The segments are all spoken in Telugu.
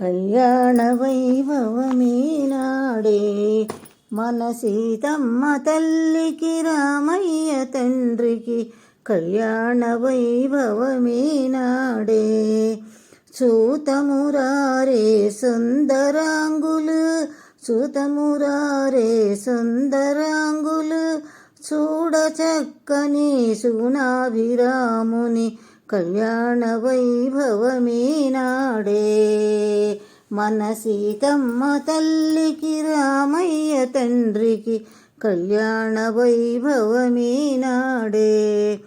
కళ్యాణ వైభవమీనాడే మన సీతమ్మ తల్లికి రామయ్య తండ్రికి కళ్యాణ వైభవమీనాడే. చూతమురారే సుందరాంగులు చూతమురారే సుందరాంగులు చూడ చక్కని సుగుణాభిరాముని కళ్యాణ వైభవమీనాడే. మన సీతమ్మ తల్లికి రామయ్య తండ్రికి కళ్యాణ వైభవమీనాడే.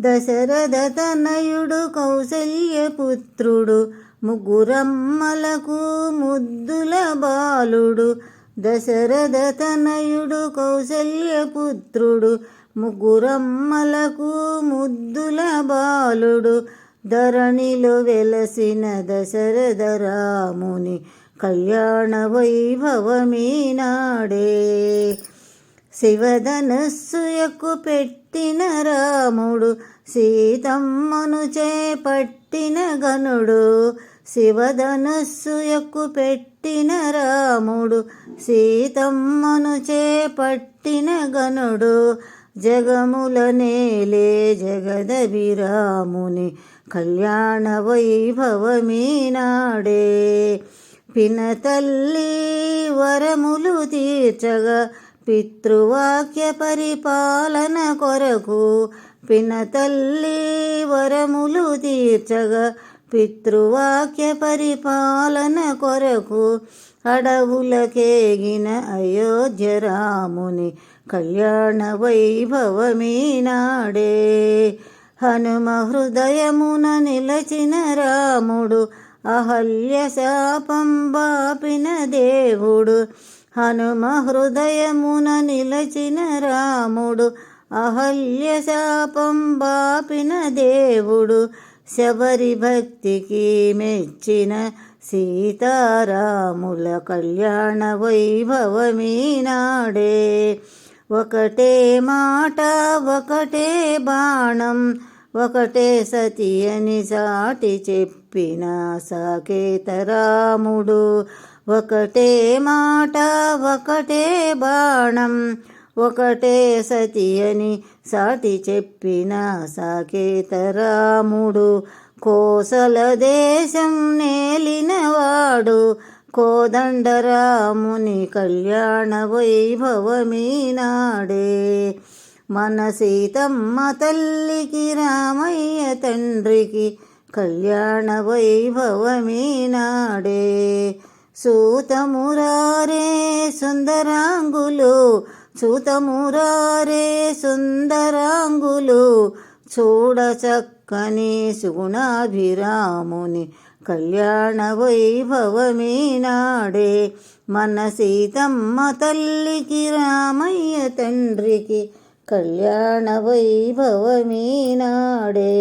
దశరథ తనయుడు కౌసల్యపుత్రుడు ముగ్గురమ్మలకు ముద్దుల బాలుడు. దశరథ తనయుడు కౌసల్యపుత్రుడు ముగ్గురమ్మలకు ముద్దుల బాలుడు. ధరణిలో వెలసిన దశరథ రాముని కళ్యాణ వైభవమీనాడే. శివధనస్సు ఎక్కుపెట్టిన రాముడు సీతమ్మను చేపట్టిన గనుడు. శివధనస్సు ఎక్కుపెట్టిన రాముడు సీతమ్మను చేపట్టిన గనుడు. జగముల నేలే జగదభిరాముని కళ్యాణ వైభవమీనాడే. పినతల్లి వరములు తీర్చగా పితృవాక్య పరిపాలన కొరకు. పినతల్లి వరములు తీర్చగా పితృవాక్య పరిపాలన కొరకు. అడవులకేగిన అయోధ్య రాముని కళ్యాణ వైభవమీనాడే. హనుమ హృదయమున నిలచిన రాముడు అహల్య శాపం బాపిన దేవుడు. హనుమ హృదయమున నిలచిన రాముడు అహల్య శాపం బాపిన దేవుడు. శబరి భక్తికి మెచ్చిన సీతారాముల కళ్యాణ వైభవమీనాడే. ఒకటే మాట ఒకటే బాణం ఒకటే సతి అని సాటి చెప్పిన సాకేత రాముడు. ఒకటే మాట ఒకటే బాణం ఒకటే సతి అని సాటి చెప్పిన సాకేత రాముడు. కోసల దేశం నేలినవాడు కోదండరాముని కళ్యాణ వైభవమీనాడే. మన సీతమ్మ తల్లికి రామయ్య తండ్రికి కళ్యాణ వైభవమీనాడే. సూతమురారే సుందరాంగులు చూతమురారే సుందరాంగులు చూడ చక్కని సుగుణాభిరాముని కళ్యాణ వైభవమీనాడే. మన సీతమ్మ తల్లికి రామయ్య తండ్రికి కళ్యాణ వైభవమీనాడే.